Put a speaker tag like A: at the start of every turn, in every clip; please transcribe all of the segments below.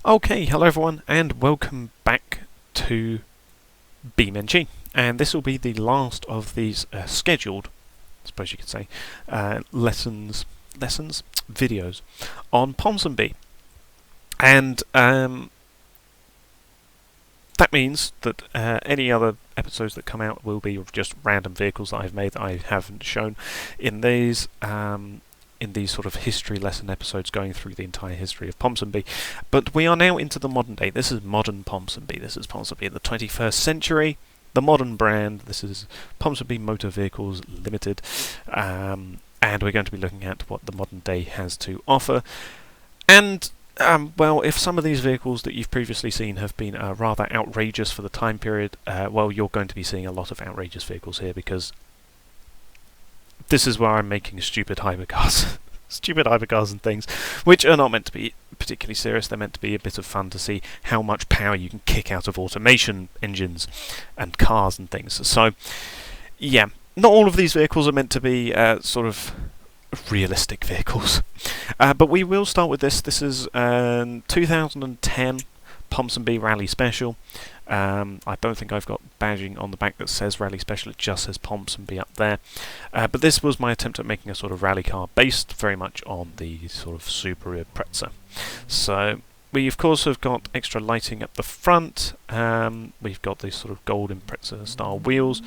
A: Okay, hello everyone, and welcome back to BeamNG. And this will be the last of these scheduled, I suppose you could say, videos on Phompsonby. And that means that any other episodes that come out will be just random vehicles that I've made that I haven't shown in these sort of history lesson episodes going through the entire history of Phompsonby. But we are now into the modern day. This is modern Phompsonby. This is Phompsonby in the 21st century. The modern brand. This is Phompsonby Motor Vehicles Limited. And we're going to be looking at what the modern day has to offer. And well, if some of these vehicles that you've previously seen have been rather outrageous for the time period, well, you're going to be seeing a lot of outrageous vehicles here because this is where I'm making stupid hypercars. Stupid hypercars and things, which are not meant to be particularly serious. They're meant to be a bit of fun to see how much power you can kick out of automation engines and cars and things. So, yeah, not all of these vehicles are meant to be sort of realistic vehicles. But we will start with this. This is 2010 Phompsonby Rally Special. I don't think I've got badging on the back that says Rally Special, it just says Phompsonby up there. But this was my attempt at making a sort of rally car based very much on the sort of Subaru Impreza. So we of course have got extra lighting up the front. We've got these sort of gold Impreza style wheels.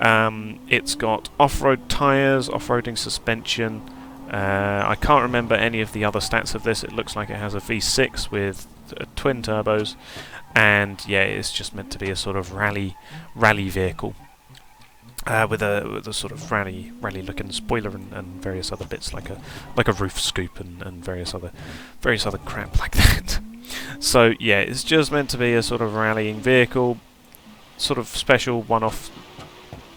A: It's got off-road tyres, off-roading suspension. I can't remember any of the other stats of this. It looks like it has a V6 with twin turbos. And yeah, it's just meant to be a sort of rally vehicle with a sort of rally looking spoiler and various other bits like a roof scoop and various other crap like that. So yeah, it's just meant to be a sort of rallying vehicle, sort of special one-off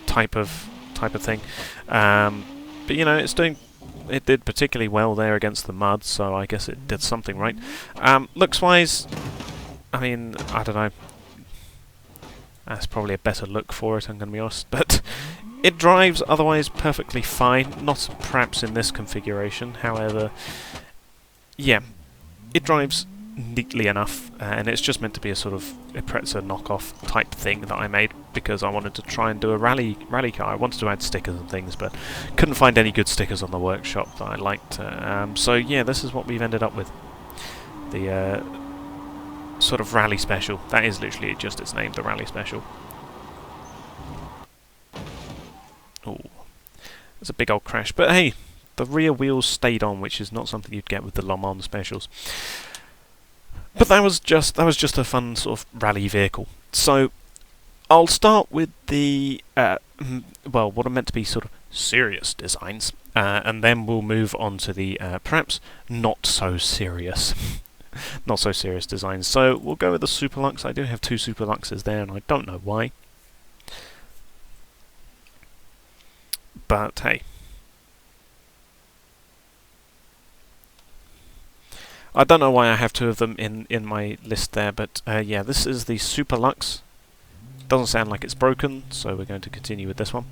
A: type of thing. But you know, it did particularly well there against the mud, so I guess it did something right. Looks wise, I mean, I don't know. That's probably a better look for it, I'm going to be honest. But it drives otherwise perfectly fine. Not perhaps in this configuration. However, yeah, it drives neatly enough. And it's just meant to be a sort of Impreza knockoff type thing that I made because I wanted to try and do a rally car. I wanted to add stickers and things, but couldn't find any good stickers on the workshop that I liked. So yeah, this is what we've ended up with. The sort of rally special. That is literally just its name, the rally special. Oh, it's a big old crash. But hey, the rear wheels stayed on, which is not something you'd get with the Le Mans specials. But that was just a fun sort of rally vehicle. So I'll start with the well, what are meant to be sort of serious designs, and then we'll move on to the perhaps not so serious. Not so serious designs. So we'll go with the Superlux. I do have two Superluxes there, and I don't know why. But hey, I don't know why I have two of them in my list there. But yeah, this is the Superlux. Doesn't sound like it's broken, so we're going to continue with this one.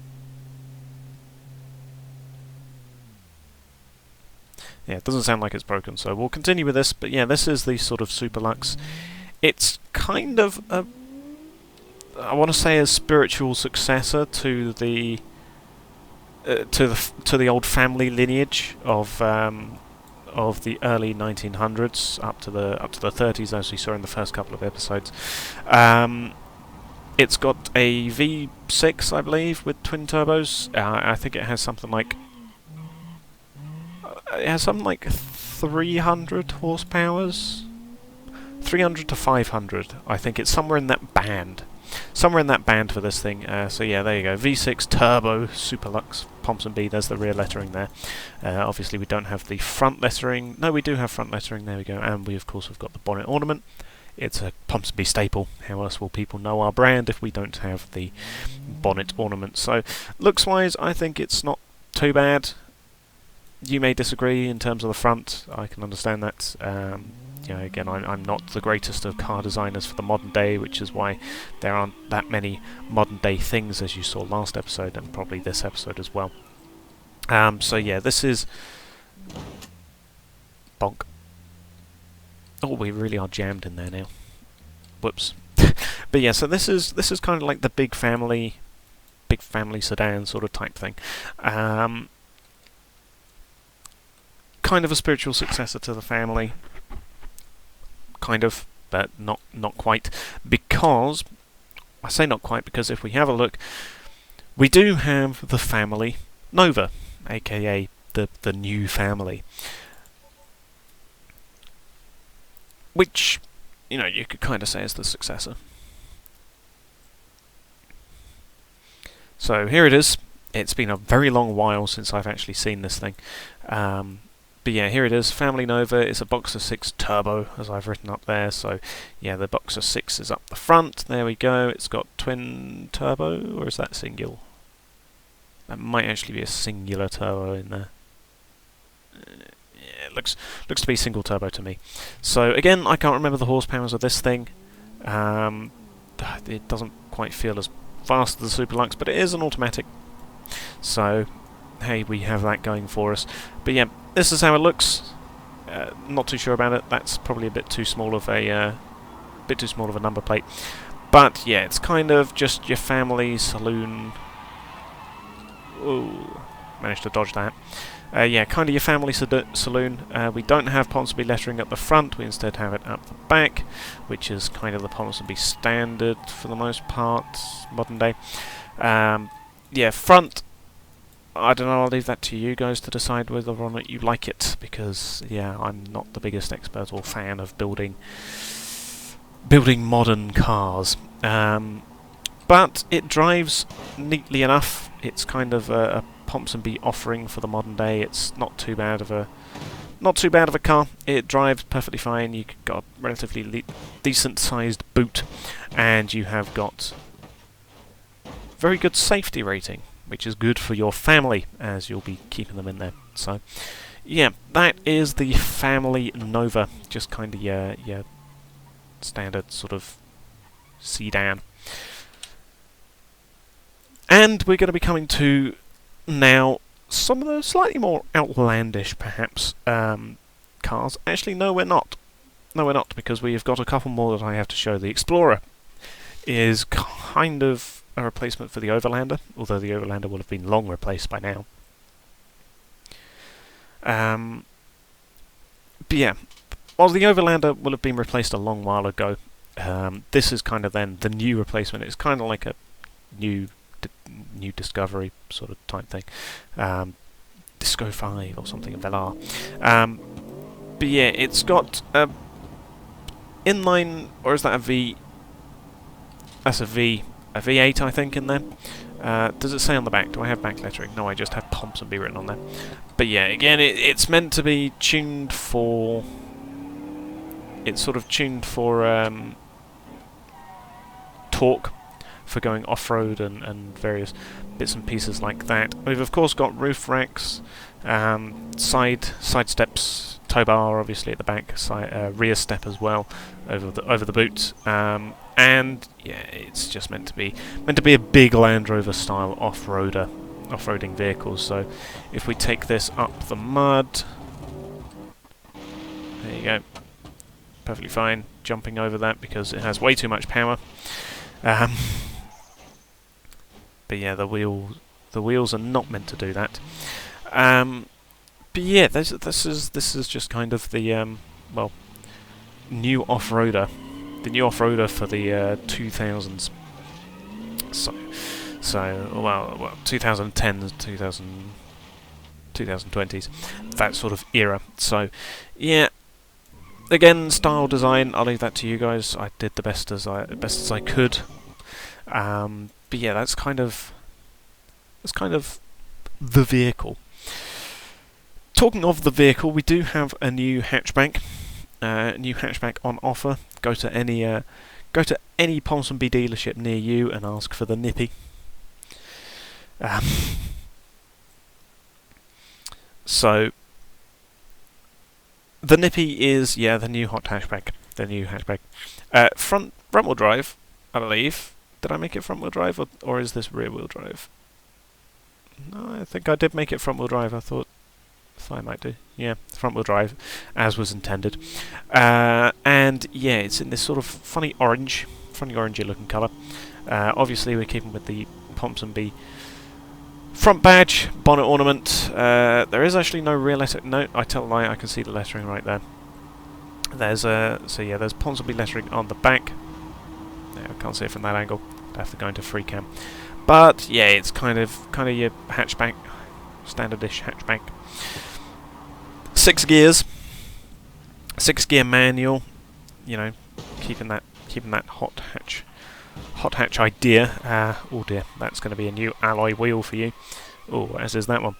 A: Yeah, it doesn't sound like it's broken, so we'll continue with this. But yeah, this is the sort of Superlux. It's kind of a, I want to say, a spiritual successor to the to the old family lineage of the early 1900s up to the 30s, as we saw in the first couple of episodes. It's got a V6, I believe, with twin turbos. I think it has something like 300 horsepowers, 300 to 500. I think it's somewhere in that band. Somewhere in that band for this thing. So yeah, there you go. V6 Turbo Superlux Phompsonby. There's the rear lettering there. Obviously we don't have the front lettering. No, we do have front lettering. There we go. And we of course have got the bonnet ornament. It's a Phompsonby staple. How else will people know our brand if we don't have the bonnet ornament? So looks wise, I think it's not too bad. You may disagree in terms of the front. I can understand that. You know, again, I'm not the greatest of car designers for the modern day, which is why there aren't that many modern day things as you saw last episode and probably this episode as well. So yeah, this is bonk. Oh, we really are jammed in there now. Whoops. But yeah, so this is kind of like the big family sedan sort of type thing. Kind of a spiritual successor to the family. Kind of, but not quite. Because, I say not quite because if we have a look, we do have the family Nova, aka the new family. Which, you know, you could kind of say is the successor. So here it is. It's been a very long while since I've actually seen this thing. But yeah, here it is, Family Nova. It's a Boxer 6 Turbo, as I've written up there. So yeah, the Boxer 6 is up the front. There we go. It's got twin turbo, or is that single? That might actually be a singular turbo in there. Yeah, it looks to be single turbo to me. So again, I can't remember the horsepowers of this thing. It doesn't quite feel as fast as the Superlux, but it is an automatic. So hey, we have that going for us. But yeah, this is how it looks. Not too sure about it. That's probably a bit too small of a number plate. But yeah, it's kind of just your family saloon. Ooh, managed to dodge that. Yeah, kind of your family saloon. We don't have Phompsonby lettering at the front. We instead have it up the back, which is kind of the Phompsonby standard for the most part, modern day. Yeah, front. I don't know, I'll leave that to you guys to decide whether or not you like it, because yeah, I'm not the biggest expert or fan of building modern cars. But it drives neatly enough. It's kind of a Phompsonby offering for the modern day. It's not too bad of a car. It drives perfectly fine. You've got a relatively decent sized boot, and you have got very good safety rating, which is good for your family, as you'll be keeping them in there. So, yeah, that is the Family Nova, just kind of your standard sort of sedan. And we're going to be coming to now some of the slightly more outlandish, perhaps, cars. Actually, no, we're not. No, we're not, because we have got a couple more that I have to show. The Explorer is kind of a replacement for the Overlander, although the Overlander will have been long replaced by now. But yeah, while the Overlander will have been replaced a long while ago, this is kind of then the new replacement. It's kind of like a new Discovery sort of type thing, Disco 5 or something, Velar. But yeah, it's got a inline, or is that a V? That's a V8, I think, in there. Does it say on the back? Do I have back lettering? No, I just have Phompsonby written on there. But yeah, again, it's meant to be tuned for. It's sort of tuned for torque, for going off-road and various bits and pieces like that. We've of course got roof racks, side steps, tow bar obviously at the back, rear step as well over the boot, and yeah, it's just meant to be a big Land Rover style off-roading vehicle. So if we take this up the mud, there you go, perfectly fine jumping over that because it has way too much power. But yeah, the wheels are not meant to do that. But yeah, this is just kind of the well, new off-roader, the new off-roader for the 2000s. So well 2010s, 2020s, that sort of era. So yeah, again, style design, I'll leave that to you guys. I did the best as I could. But yeah, that's kind of the vehicle. Talking of the vehicle, we do have a new hatchback. On offer. Go to any Phompsonby dealership near you and ask for the Nippy. So the Nippy is the new hot hatchback. The new hatchback. Front-wheel drive, I believe. Did I make it front-wheel drive, or is this rear-wheel drive? No, I think I did make it front-wheel drive. I thought thought I might do. Yeah, front-wheel drive, as was intended. And yeah, it's in this sort of funny orangey looking colour. Obviously, we're keeping with the Phompsonby front badge, bonnet ornament. There is actually no real letter. No, I tell a lie. I can see the lettering right there. There's there's Phompsonby lettering on the back. Yeah, I can't see it from that angle. I have to go into free cam. But yeah, it's kind of your hatchback, standardish hatchback. 6 gears, 6-gear manual. You know, keeping that hot hatch idea. Oh dear, that's going to be a new alloy wheel for you. Oh, as is that one.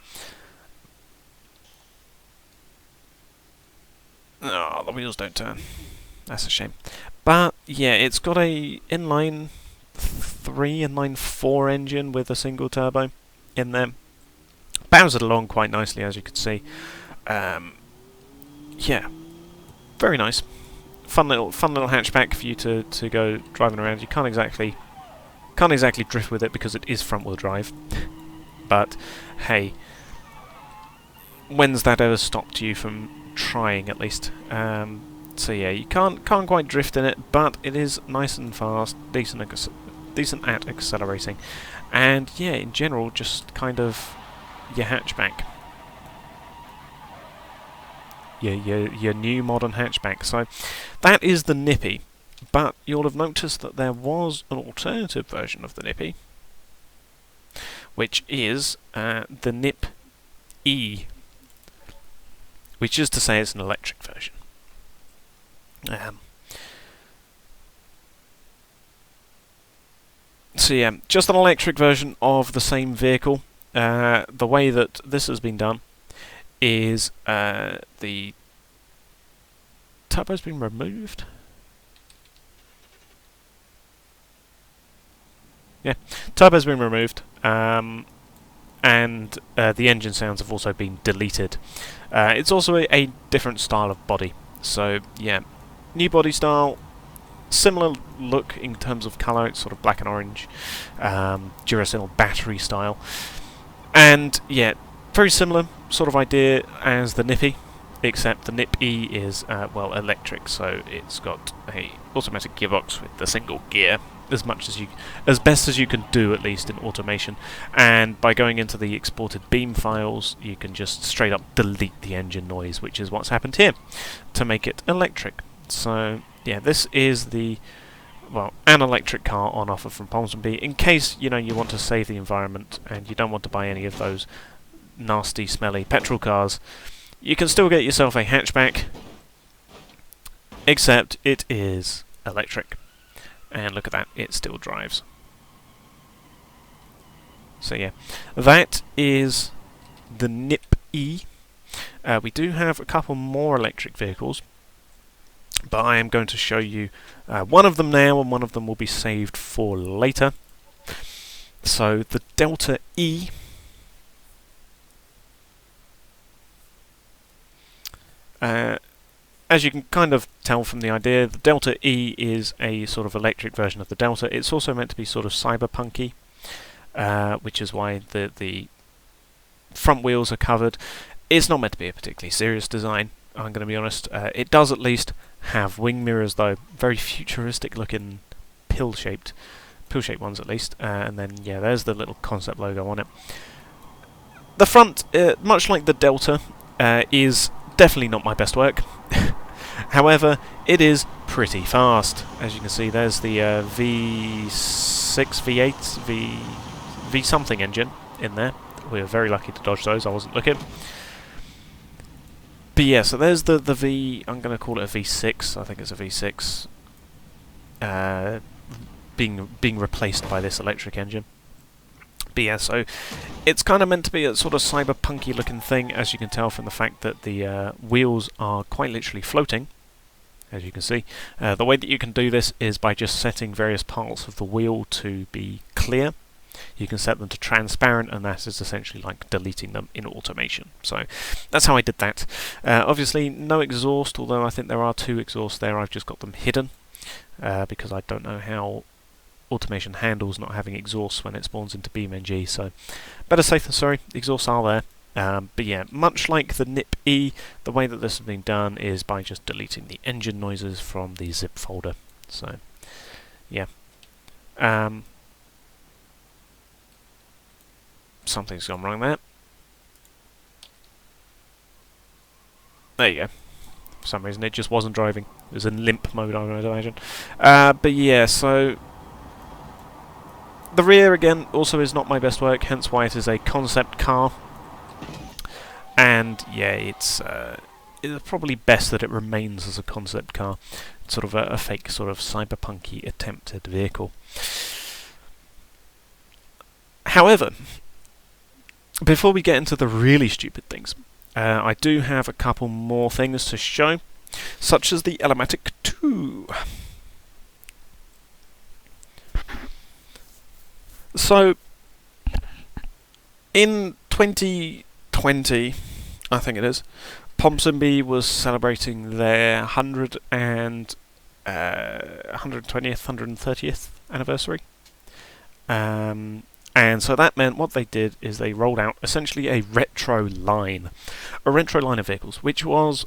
A: Oh, the wheels don't turn. That's a shame. But yeah, it's got a inline 3, inline 4 engine with a single turbo in there. Bows it along quite nicely, as you can see. Yeah, very nice. Fun little hatchback for you to go driving around. You can't exactly drift with it because it is front wheel drive. But hey, when's that ever stopped you from trying at least? So yeah, you can't quite drift in it, but it is nice and fast, decent at accelerating, and yeah, in general, just kind of your hatchback. Your new modern hatchback. So that is the Nippy, but you'll have noticed that there was an alternative version of the Nippy, which is the Nip E, which is to say it's an electric version. So yeah, just an electric version of the same vehicle. The way that this has been done is the turbo's been removed. Yeah, turbo's been removed, and the engine sounds have also been deleted. It's also a different style of body. So yeah, new body style, similar look in terms of colour. It's sort of black and orange, Duracell battery style, and yeah, very similar sort of idea as the Nippy, except the Nip E is well, electric, so it's got a automatic gearbox with the single gear, as best as you can do, at least in automation. And by going into the exported Beam files, you can just straight up delete the engine noise, which is what's happened here, to make it electric. So yeah, this is an electric car on offer from Phompsonby, in case you want to save the environment and you don't want to buy any of those nasty, smelly petrol cars. You can still get yourself a hatchback, except it is electric. And look at that, it still drives. So yeah, that is the Nip E. We do have a couple more electric vehicles, but I am going to show you one of them now, and one of them will be saved for later. So the Delta E. As you can kind of tell from the idea, the Delta E is a sort of electric version of the Delta. It's also meant to be sort of cyberpunky, which is why the front wheels are covered. It's not meant to be a particularly serious design, I'm going to be honest. It does at least have wing mirrors, though. Very futuristic looking pill-shaped ones at least. And then, yeah, there's the little concept logo on it. The front, much like the Delta, is definitely not my best work. However, it is pretty fast. As you can see, there's the V6, V8, V something engine in there. We were very lucky to dodge those, I wasn't looking. But yeah, so there's the V, I'm going to call it a V6, I think it's a V6, being replaced by this electric engine. But yeah, so it's kind of meant to be a sort of cyberpunky looking thing, as you can tell from the fact that the wheels are quite literally floating, as you can see. The way that you can do this is by just setting various parts of the wheel to be clear. You can set them to transparent, and that is essentially like deleting them in automation. So that's how I did that. Obviously no exhaust, although I think there are 2 exhausts there. I've just got them hidden because I don't know how automation handles not having exhausts when it spawns into BeamNG, so better safe than sorry. The exhausts are there, But yeah, much like the NIP-E, the way that this has been done is by just deleting the engine noises from the zip folder. So, yeah. Something's gone wrong there. There you go. For some reason it just wasn't driving. It was in limp mode, I would imagine. But yeah, so the rear again also is not my best work, hence why it is a concept car. And yeah, it's probably best that it remains as a concept car. It's sort of a fake, sort of cyberpunky attempted vehicle. However, before we get into the really stupid things, I do have a couple more things to show, such as the Elematic 2. So, in 2020, I think it is, Phompsonby was celebrating their 120th, 130th anniversary. And so that meant what they did is they rolled out essentially a retro line of vehicles, which was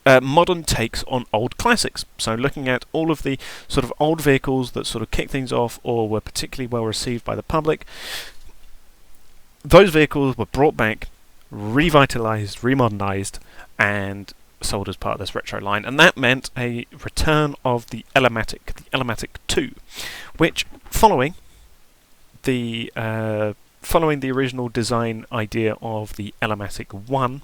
A: modern takes on old classics. So looking at all of the sort of old vehicles that sort of kicked things off or were particularly well received by the public, those vehicles were brought back, revitalized, remodernized, and sold as part of this retro line. And that meant a return of the Elematic 2, which following the original design idea of the Elematic 1,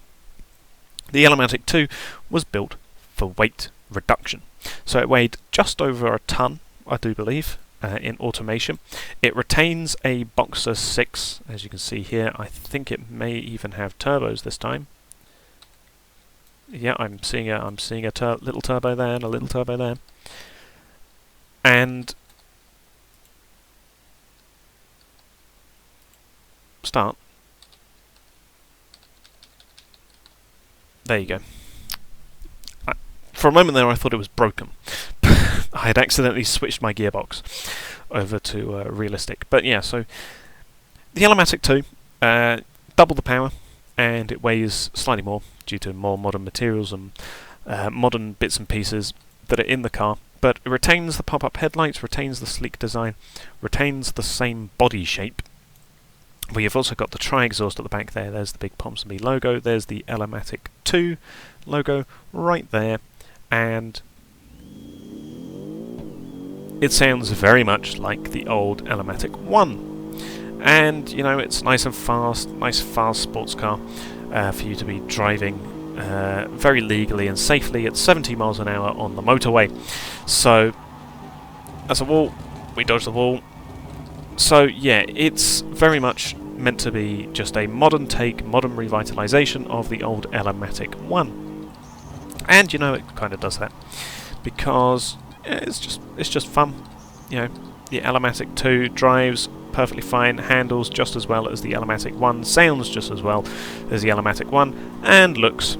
A: the Elematic 2 was built for weight reduction. So it weighed just over a ton, I do believe, in automation. It retains a Boxer 6, as you can see here. I think it may even have turbos this time. Yeah, I'm seeing a little turbo there and a little turbo there. And start. There you go. For a moment there I thought it was broken. I had accidentally switched my gearbox over to realistic. But yeah, so the Elematic 2, double the power, and it weighs slightly more due to more modern materials and modern bits and pieces that are in the car. But it retains the pop-up headlights, retains the sleek design, retains the same body shape. We have also got the tri-exhaust at the back there. There's the big Phompsonby logo. There's the Elematic 2 logo right there. And it sounds very much like the old Elematic 1. And, you know, it's nice and fast, nice fast sports car for you to be driving very legally and safely at 70 miles an hour on the motorway. So, that's a wall. We dodged the wall. So yeah, it's very much meant to be just a modern take, modern revitalization of the old Elematic 1. And you know, it kind of does that because it's just fun. You know, the Elematic 2 drives perfectly fine, handles just as well as the Elematic 1, sounds just as well as the Elematic 1, and looks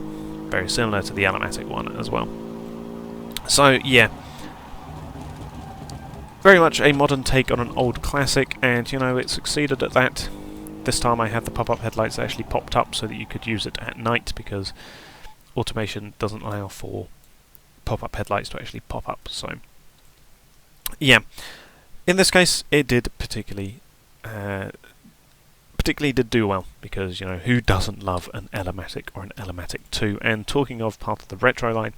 A: very similar to the Elematic 1 as well. So yeah, very much a modern take on an old classic, and you know, it succeeded at that. This time I had the pop-up headlights that actually popped up so that you could use it at night, because automation doesn't allow for pop-up headlights to actually pop up. So yeah, in this case it did particularly did do well, because you know, who doesn't love an Elematic or an Elematic 2? And talking of part of the retro line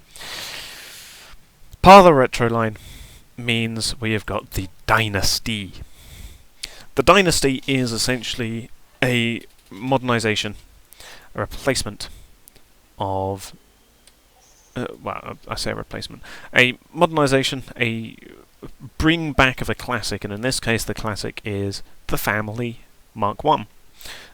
A: means we have got the Dynasty. The Dynasty is essentially a modernization, a replacement of well, I say a replacement, a modernization, a bring back of a classic, and in this case the classic is the Family Mark 1.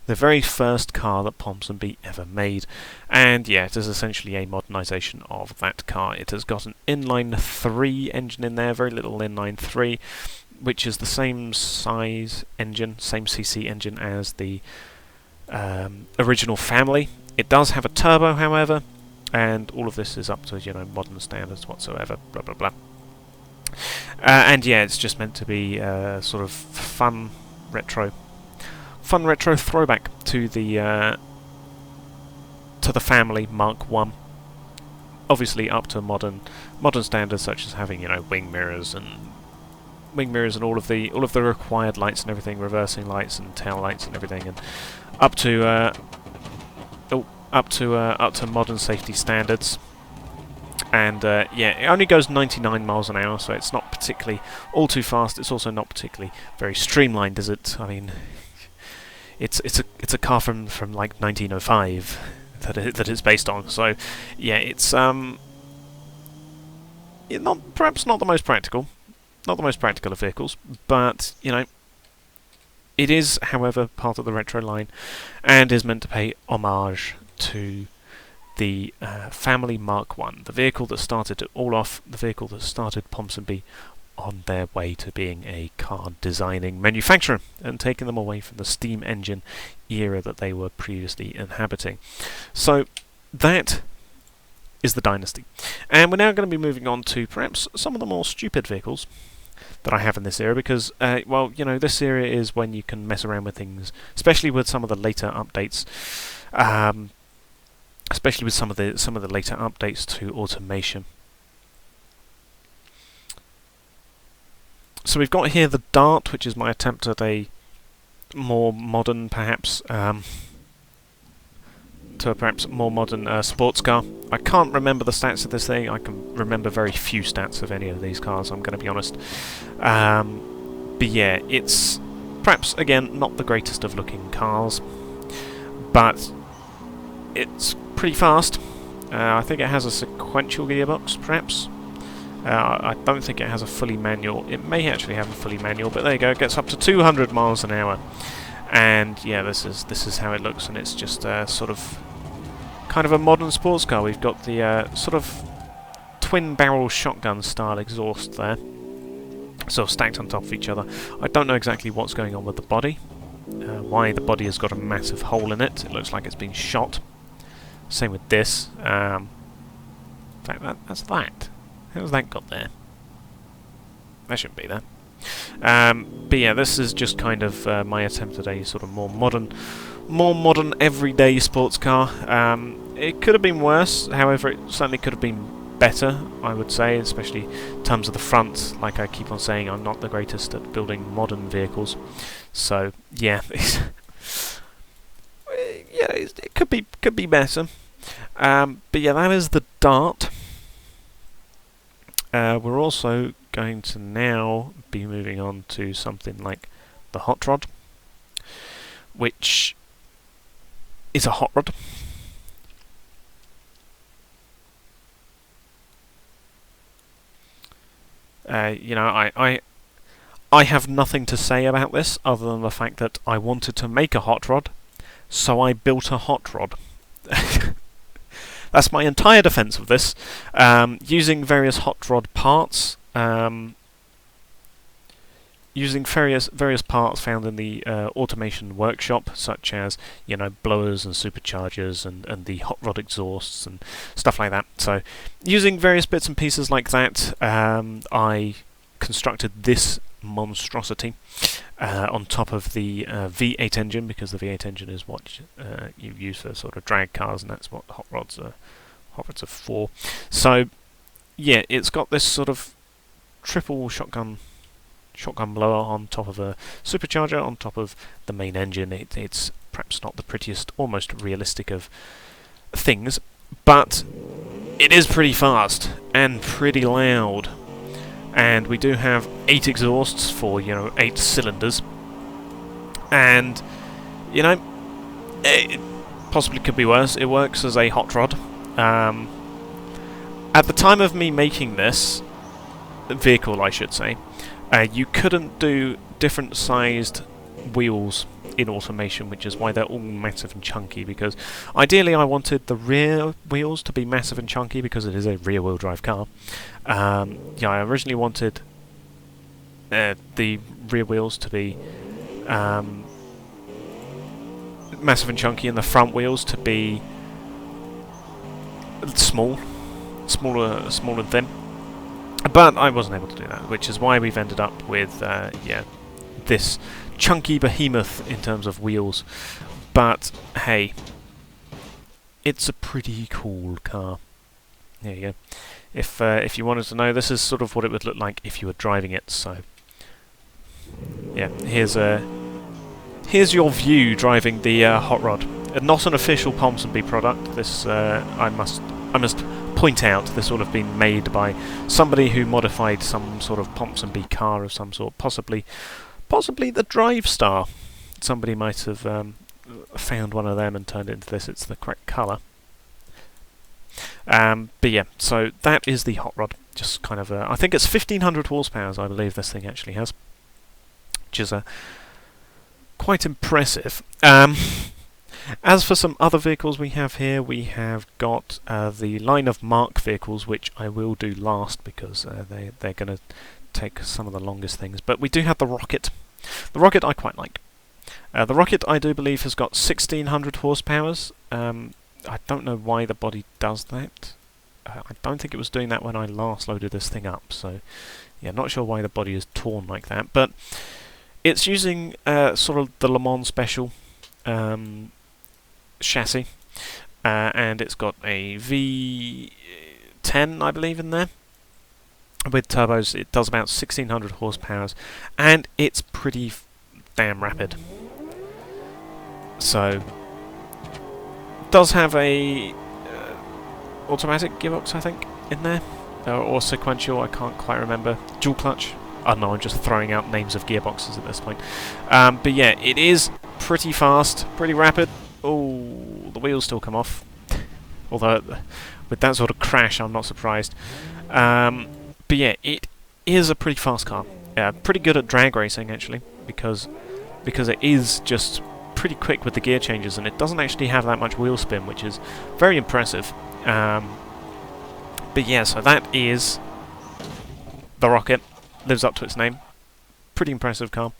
A: The very first car that Phompsonby ever made. And yeah, it is essentially a modernisation of that car. It has got an inline 3 engine in there, very little inline 3, which is the same size engine, same CC engine as the original Family. It does have a turbo, however, and all of this is up to, you know, modern standards whatsoever, blah blah blah. And yeah, it's just meant to be sort of fun retro fun retro throwback to the family Mark 1. Obviously up to modern standards, such as having, you know, wing mirrors and all of the required lights and everything, reversing lights and tail lights and everything, and up to modern safety standards. And yeah, it only goes 99 miles an hour, so it's not particularly all too fast. It's also not particularly very streamlined, is it? I mean, it's a car from like 1905 that it's based on. So yeah, it's perhaps not the most practical of vehicles, but you know, it is, however, part of the retro line, and is meant to pay homage to the family Mark 1, the vehicle that started it all off, the vehicle that started Phompsonby on their way to being a car designing manufacturer and taking them away from the steam engine era that they were previously inhabiting. So that is the dynasty. And we're now going to be moving on to perhaps some of the more stupid vehicles that I have in this era, because well, you know, this era is when you can mess around with things, especially with some of the later updates. Especially with some of the later updates to automation. So we've got here the Dart, which is my attempt at a more modern, perhaps sports car. I can't remember the stats of this thing. I can remember very few stats of any of these cars, I'm going to be honest. But yeah, it's perhaps, again, not the greatest of looking cars, but it's pretty fast. I think it has a sequential gearbox, perhaps. I don't think it has a fully manual. It may actually have a fully manual, but there you go. It gets up to 200 miles an hour, and yeah, this is how it looks, and it's just sort of kind of a modern sports car. We've got the sort of twin-barrel shotgun style exhaust there, sort of stacked on top of each other. I don't know exactly what's going on with the body. Why the body has got a massive hole in it. It looks like it's been shot. Same with this. In fact, that's that. How's that got there? That shouldn't be there. But yeah, this is just kind of my attempt at a sort of more modern everyday sports car. It could have been worse, however it certainly could have been better, I would say, especially in terms of the front. Like I keep on saying, I'm not the greatest at building modern vehicles. So yeah, yeah, it could be better. But yeah, that is the Dart. We're also going to now be moving on to something like the Hot Rod, which is a hot rod. You know, I have nothing to say about this other than the fact that I wanted to make a hot rod, so I built a hot rod. That's my entire defence of this. Using various hot rod parts, using various parts found in the automation workshop, such as, you know, blowers and superchargers and the hot rod exhausts and stuff like that. So, using various bits and pieces like that, I constructed this monstrosity on top of the V8 engine, because the V8 engine is what you use for sort of drag cars, and that's what hot rods are for. So yeah, it's got this sort of triple shotgun blower on top of a supercharger on top of the main engine. It's perhaps not the prettiest or most realistic of things, but it is pretty fast and pretty loud. And we do have 8 exhausts for, you know, 8 cylinders. And, you know, it possibly could be worse. It works as a hot rod. At the time of me making this vehicle, I should say, you couldn't do different sized wheels in automation, which is why they're all massive and chunky, because ideally I wanted the rear wheels to be massive and chunky because it is a rear-wheel drive car. Yeah, I originally wanted the rear wheels to be massive and chunky, and the front wheels to be small and thin. But I wasn't able to do that, which is why we've ended up with yeah, this chunky behemoth in terms of wheels. But hey, it's a pretty cool car. There you go. If you wanted to know, this is sort of what it would look like if you were driving it. So yeah, here's your view driving the hot rod. Not an official Phompsonby product. This I must point out. This will have been made by somebody who modified some sort of Phompsonby car of some sort, possibly the Drive Star. Somebody might have found one of them and turned it into this. It's the correct colour. But yeah, so that is the hot rod. Just kind of, I think it's 1500 horsepower. I believe this thing actually has, which is quite impressive. As for some other vehicles we have here, we have got the line of Mark vehicles, which I will do last because they're going to take some of the longest things. But we do have the Rocket. The Rocket I quite like. The Rocket, I do believe, has got 1600 horsepower. I don't know why the body does that. I don't think it was doing that when I last loaded this thing up. So yeah, not sure why the body is torn like that. But it's using sort of the Le Mans Special chassis, and it's got a V10, I believe, in there with turbos. It does about 1600 horsepower, and it's pretty damn rapid. So does have a automatic gearbox, I think, in there, or sequential. I can't quite remember. Dual clutch. I don't know. I'm just throwing out names of gearboxes at this point. But yeah, it is pretty fast, pretty rapid. Oh, the wheels still come off. Although, with that sort of crash, I'm not surprised. But yeah, it is a pretty fast car. Pretty good at drag racing, actually, because it is just pretty quick with the gear changes, and it doesn't actually have that much wheel spin, which is very impressive. But yeah, so that is the Rocket. Lives up to its name. Pretty impressive car.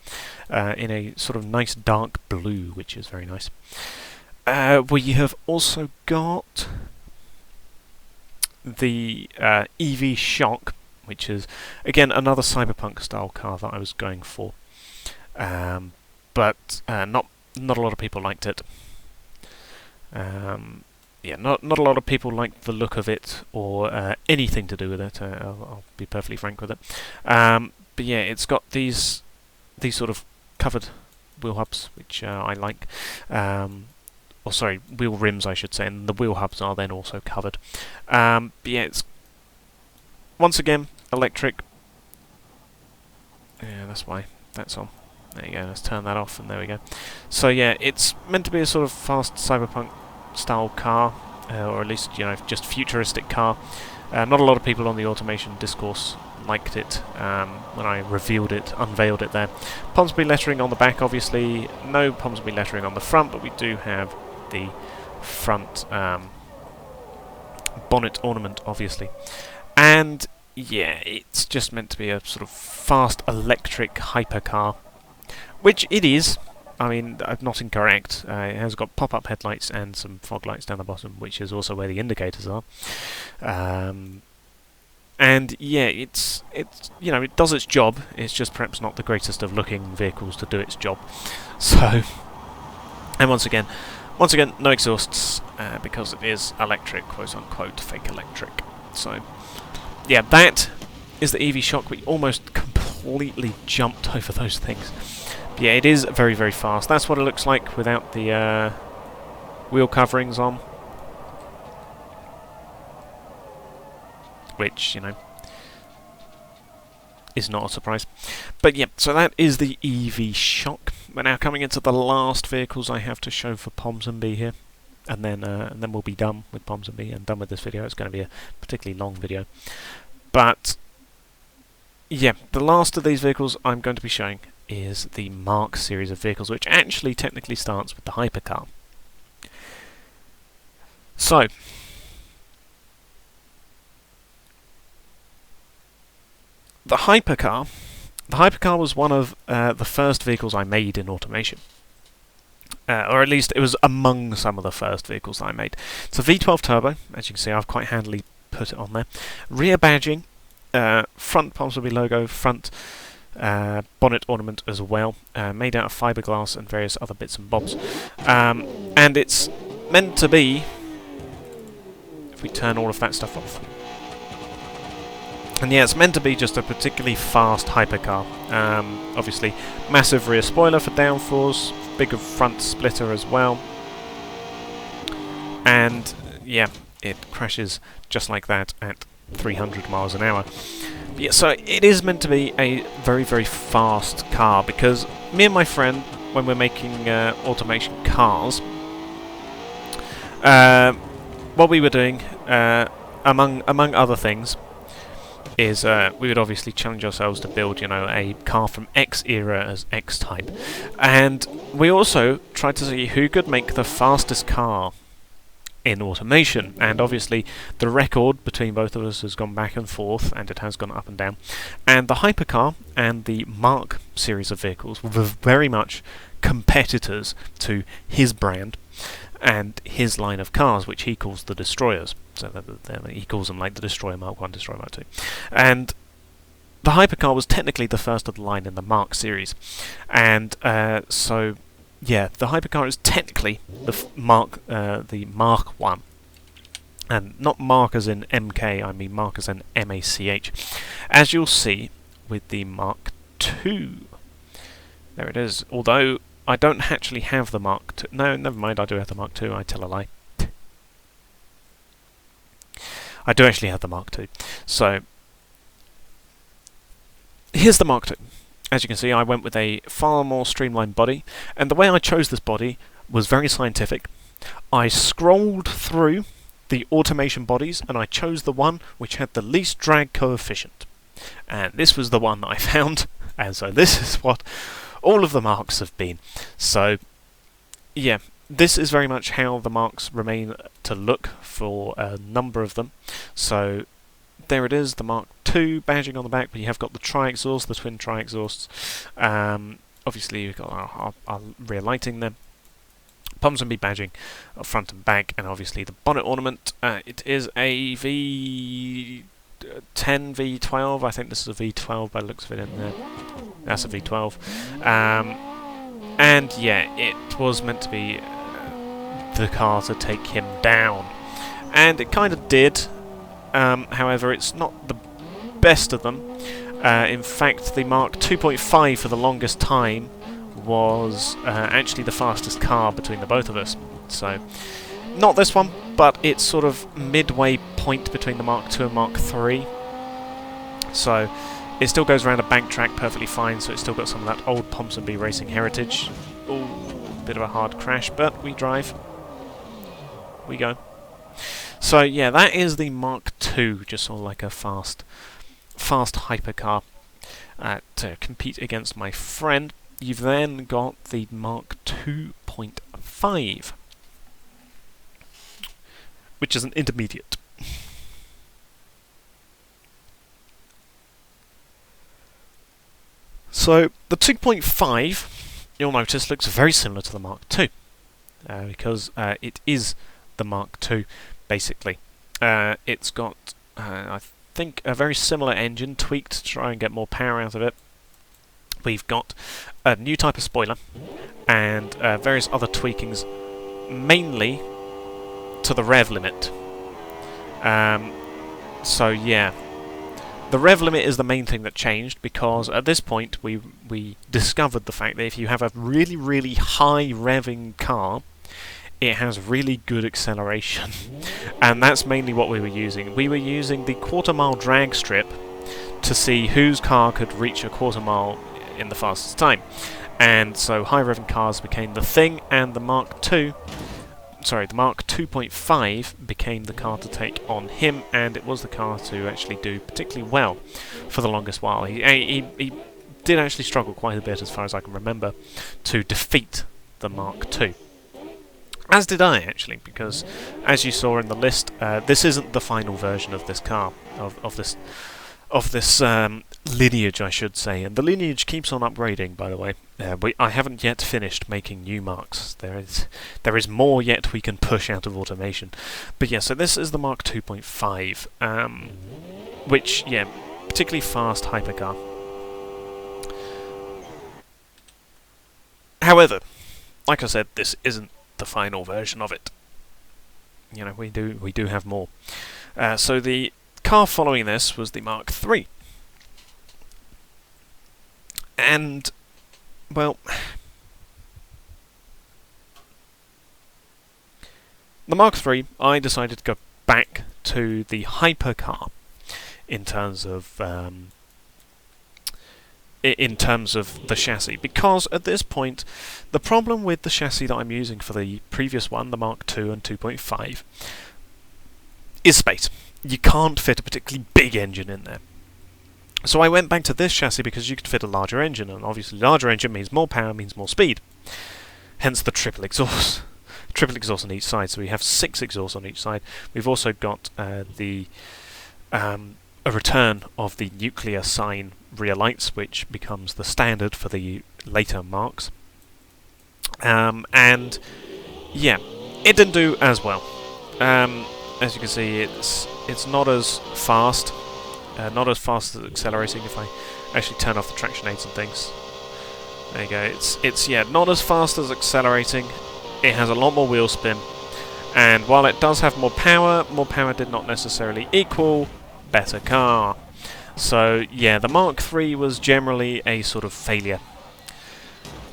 A: In a sort of nice dark blue, which is very nice. We have also got the EV Shock, which is, again, another cyberpunk style car that I was going for. But not a lot of people liked it. Yeah, not a lot of people liked the look of it or anything to do with it. I'll be perfectly frank with it. But yeah, it's got these sort of covered wheel hubs, which I like. Or sorry, wheel rims, I should say, and the wheel hubs are then also covered. But yeah, it's once again electric. Yeah, that's why that's on. There you go. Let's turn that off, and there we go. So yeah, it's meant to be a sort of fast cyberpunk style car, or at least, you know, just futuristic car. Not a lot of people on the automation discourse liked it when I unveiled it there. Phompsonby lettering on the back, obviously. No Phompsonby lettering on the front, but we do have the front bonnet ornament, obviously. And yeah, it's just meant to be a sort of fast electric hypercar, which it is. I mean, I'm not incorrect. It has got pop-up headlights and some fog lights down the bottom, which is also where the indicators are. And yeah, it's you know, it does its job. It's just perhaps not the greatest of looking vehicles to do its job. So, and once again, no exhausts because it is electric, quote unquote, fake electric. So, yeah, that is the EV Shock. We almost completely jumped over those things. But yeah, it is very, very fast. That's what it looks like without the wheel coverings on. Which, you know, is not a surprise. But yeah, so that is the EV Shock. We're now coming into the last vehicles I have to show for Phompsonby here. And then we'll be done with Phompsonby and done with this video. It's going to be a particularly long video. But yeah, the last of these vehicles I'm going to be showing is the Mark series of vehicles, which actually technically starts with the hypercar. So, the hypercar was one of the first vehicles I made in automation. Or at least it was among some of the first vehicles I made. It's a V12 turbo, as you can see. I've quite handily put it on there. Rear badging, front Phompsonby logo, front bonnet ornament as well, made out of fiberglass and various other bits and bobs. And it's meant to be, if we turn all of that stuff off, and yeah, it's meant to be just a particularly fast hypercar. Obviously, massive rear spoiler for downforce, bigger front splitter as well, and yeah, it crashes just like that at 300 miles an hour. Yeah, so it is meant to be a very, very fast car, because me and my friend, when we're making automation cars, what we were doing, among other things, is we would obviously challenge ourselves to build, you know, a car from X era as X type, and we also tried to see who could make the fastest car in automation, and obviously the record between both of us has gone back and forth, and it has gone up and down, and the hypercar and the Mark series of vehicles were very much competitors to his brand and his line of cars, which he calls the Destroyers. So he calls them like the Destroyer Mark 1, Destroyer Mark 2. And the hypercar was technically the first of the line in the Mark series, and so yeah, the hypercar is technically the Mark 1, and not Mark as in MK. I mean Mark as in MACH, as you'll see with the Mark 2. There it is. Although I don't actually have the Mark 2. No, never mind. I do have the Mark 2. I tell a lie. I do actually have the Mark 2. So here's the Mark 2. As you can see, I went with a far more streamlined body, and the way I chose this body was very scientific. I scrolled through the automation bodies, and I chose the one which had the least drag coefficient. And this was the one that I found, and so this is what all of the Marks have been. So, yeah, this is very much how the Marks remain to look for a number of them. So, there it is, the Mark II badging on the back, but you have got the tri-exhaust, the twin tri-exhausts. Obviously, you've got our rear lighting there. Phompsonby badging front and back, and obviously the bonnet ornament. It is a V10, V12. I think this is a V12 by the looks of it in there. That's a V12. And yeah, it was meant to be the car to take him down. And it kind of did. However, it's not the best of them. In fact, the Mark 2.5 for the longest time was actually the fastest car between the both of us. So, not this one, but it's sort of midway point between the Mark II and Mark III. So, it still goes around a bank track perfectly fine, so it's still got some of that old Phompsonby racing heritage. Ooh, bit of a hard crash, but we drive. We go. So yeah, that is the Mark II, just sort of like a fast hypercar to compete against my friend. You've then got the Mark 2.5, which is an intermediate. So the 2.5, you'll notice, looks very similar to the Mark II, because it is the Mark II. Basically, it's got, I think, a very similar engine, tweaked to try and get more power out of it. We've got a new type of spoiler, and various other tweakings, mainly to the rev limit. So yeah, the rev limit is the main thing that changed, because at this point we discovered the fact that if you have a really, really high revving car, it has really good acceleration, and that's mainly what we were using. We were using the quarter-mile drag strip to see whose car could reach a quarter mile in the fastest time, and so high revving cars became the thing, and the Mark 2.5 became the car to take on him, and it was the car to actually do particularly well for the longest while. He did actually struggle quite a bit, as far as I can remember, to defeat the Mark II. As did I, actually, because, as you saw in the list, this isn't the final version of this car, of this lineage, I should say. And the lineage keeps on upgrading, by the way. I haven't yet finished making new Marks. There is more yet we can push out of automation. But yeah, so this is the Mark 2.5, which, yeah, particularly fast hypercar. However, like I said, this isn't the final version of it. You know, we do have more. So the car following this was the Mark III. And, well, the Mark III, I decided to go back to the hypercar in terms of the chassis, because at this point the problem with the chassis that I'm using for the previous one, the Mark II and 2.5, is space. You can't fit a particularly big engine in there. So I went back to this chassis because you could fit a larger engine, and obviously larger engine means more power, means more speed. Hence the triple exhaust. Triple exhaust on each side, so we have 6 exhausts on each side. We've also got a return of the nuclear sign rear lights, which becomes the standard for the later Marks. And yeah, it didn't do as well. As you can see, it's not as fast. Not as fast as accelerating. If I actually turn off the traction aids and things, there you go. It's not as fast as accelerating. It has a lot more wheel spin, and while it does have more power did not necessarily equal better car. So yeah, the Mark III was generally a sort of failure.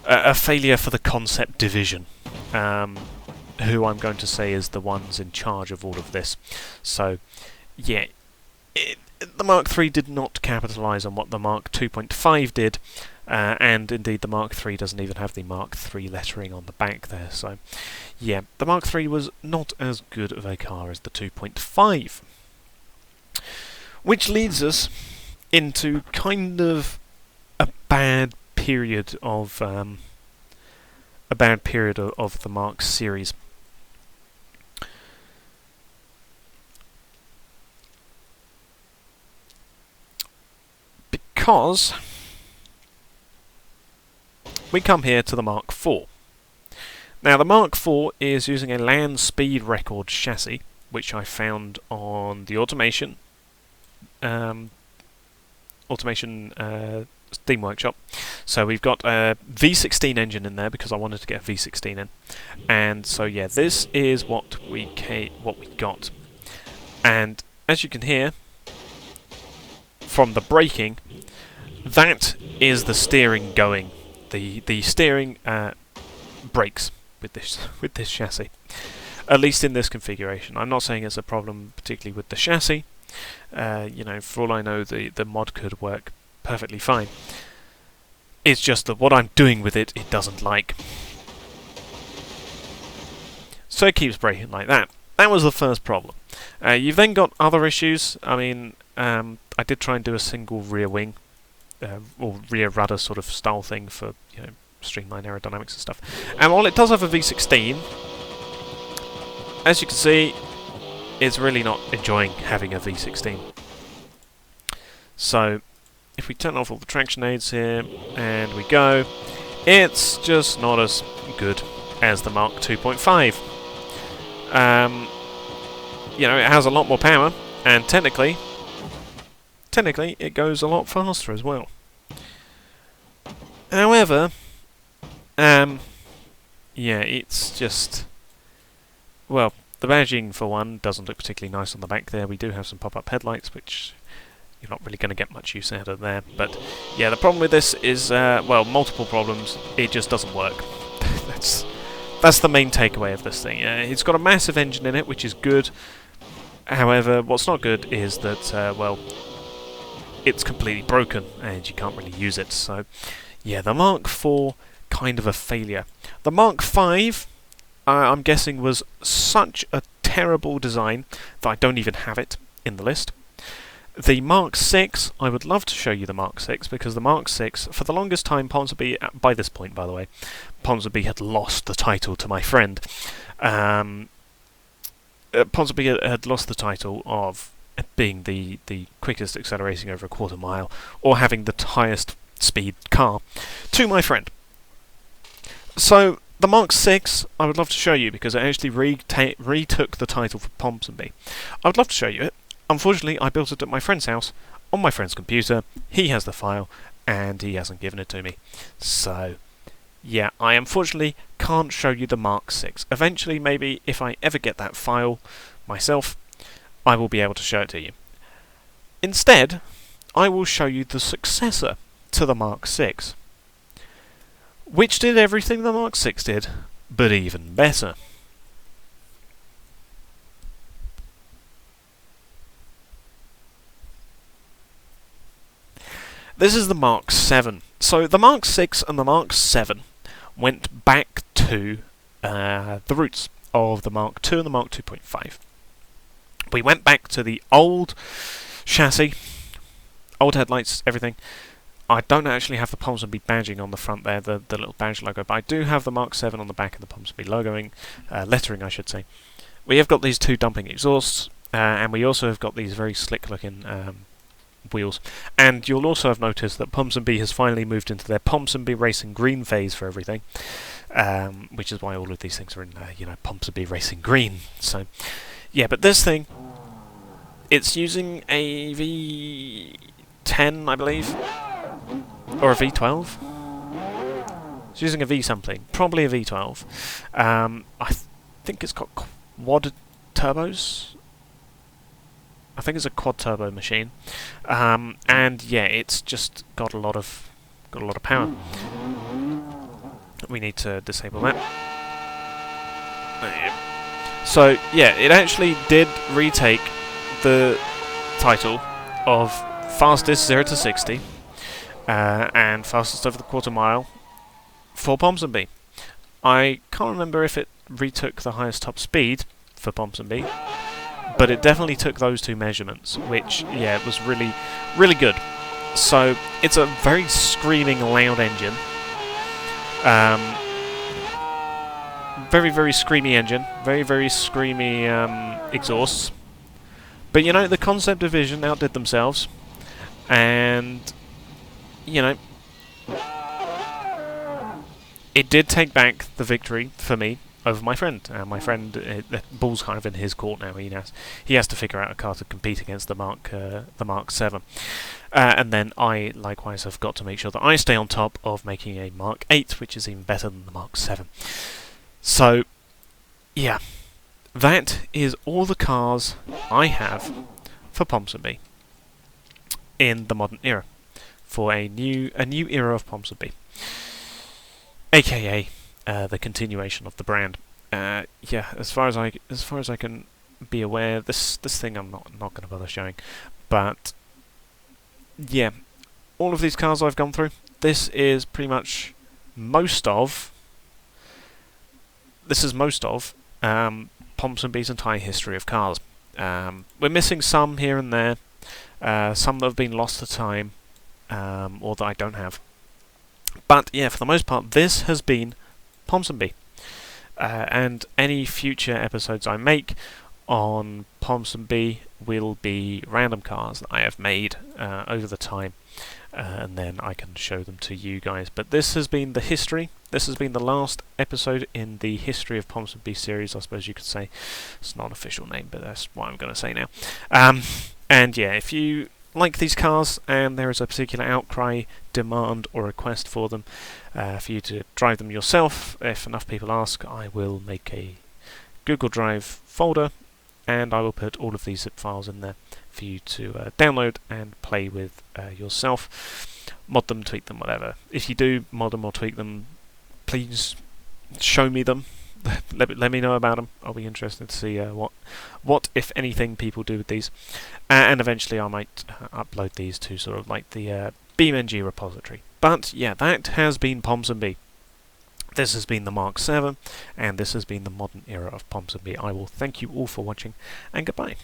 A: A failure for the concept division, who I'm going to say is the ones in charge of all of this. So yeah, the Mark III did not capitalise on what the Mark 2.5 did, and indeed the Mark III doesn't even have the Mark III lettering on the back there. So yeah, the Mark III was not as good of a car as the 2.5. Which leads us into kind of a bad period of the Mark series. Because we come here to the Mark IV. Now the Mark IV is using a land speed record chassis, which I found on the Automation Steam Workshop. So we've got a V16 engine in there because I wanted to get a V16 in, and so yeah, this is what we got. And as you can hear from the braking, that is the steering going. The steering brakes with this chassis, at least in this configuration. I'm not saying it's a problem particularly with the chassis. You know, for all I know, the mod could work perfectly fine. It's just that what I'm doing with it doesn't like. So it keeps braking like that. That was the first problem. You've then got other issues. I mean, I did try and do a single rear wing, or rear rudder sort of style thing for, you know, streamline aerodynamics and stuff. And while it does have a V16, as you can see, it's really not enjoying having a V16. So if we turn off all the traction aids here and we go, it's just not as good as the Mark 2.5. You know, it has a lot more power, and technically it goes a lot faster as well. However, yeah, it's just, well, the badging for one doesn't look particularly nice on the back there. We do have some pop-up headlights, which you're not really going to get much use out of there. But yeah, the problem with this is, well, multiple problems. It just doesn't work. That's the main takeaway of this thing. It's got a massive engine in it, which is good. However, what's not good is that, well, it's completely broken and you can't really use it. So yeah, the Mark IV, kind of a failure. The Mark V, I'm guessing, was such a terrible design that I don't even have it in the list. The Mark VI, I would love to show you the Mark VI, because the Mark VI, for the longest time, Phompsonby, by this point by the way, Phompsonby had lost the title to my friend. Phompsonby had lost the title of being the quickest accelerating over a quarter mile, or having the highest speed car, to my friend. So the Mark VI, I would love to show you, because it actually retook the title for Phompsonby. I would love to show you it. Unfortunately, I built it at my friend's house, on my friend's computer. He has the file, and he hasn't given it to me. So, yeah, I unfortunately can't show you the Mark 6. Eventually, maybe, if I ever get that file myself, I will be able to show it to you. Instead, I will show you the successor to the Mark 6, which did everything the Mark 6 did, but even better. This is the Mark 7. So the Mark 6 and the Mark 7 went back to the roots of the Mark 2 and the Mark 2.5. We went back to the old chassis, old headlights, everything. I don't actually have the Phompsonby badging on the front there, the little badge logo, but I do have the Mark 7 on the back of the Phompsonby logoing, lettering I should say. We have got these two dumping exhausts, and we also have got these very slick looking wheels. And you'll also have noticed that Phompsonby has finally moved into their Phompsonby Racing Green phase for everything, which is why all of these things are in, Phompsonby Racing Green. So, yeah, but this thing, it's using a V10, I believe, or a V12. It's using a V something, probably a V12. I think it's got quad turbos. I think it's a quad turbo machine, and yeah, it's just got a lot of power. We need to disable that. So yeah, it actually did retake the title of fastest 0 to 60 and fastest over the quarter mile for Phompsonby. I can't remember if it retook the highest top speed for Phompsonby, but it definitely took those two measurements, which, yeah, it was really, really good. So, it's a very screaming loud engine. Very, very screamy engine. Very, very screamy exhausts. But, the concept division outdid themselves. And, it did take back the victory for me over my friend. My friend, the ball's kind of in his court now. He has to figure out a car to compete against the Mark 7, and then I likewise have got to make sure that I stay on top of making a Mark 8, which is even better than the Mark 7. So, yeah, that is all the cars I have for Phompsonby in the modern era, for a new era of Phompsonby, aka the continuation of the brand. Yeah, as far as I can be aware, this thing I'm not going to bother showing, but yeah, all of these cars I've gone through, this is pretty much most of Phompsonby's entire history of cars. We're missing some here and there, some that have been lost to time, or that I don't have. But yeah, for the most part, this has been Phompsonby. And any future episodes I make on Phompsonby will be random cars that I have made over the time, and then I can show them to you guys. But this has been the history. This has been the last episode in the History of Phompsonby series, I suppose you could say. It's not an official name, but that's what I'm going to say now. And yeah, if you like these cars and there is a particular outcry, demand or request for them, for you to drive them yourself, if enough people ask, I will make a Google Drive folder and I will put all of these zip files in there for you to download and play with yourself. Mod them, tweak them, whatever. If you do mod them or tweak them, please show me them. Let me know about them. I'll be interested to see what if anything people do with these, and eventually I might upload these to sort of like the BeamNG repository. But yeah, that has been Phompsonby. This has been the Mark 7, and this has been the modern era of Phompsonby. I will thank you all for watching, and goodbye.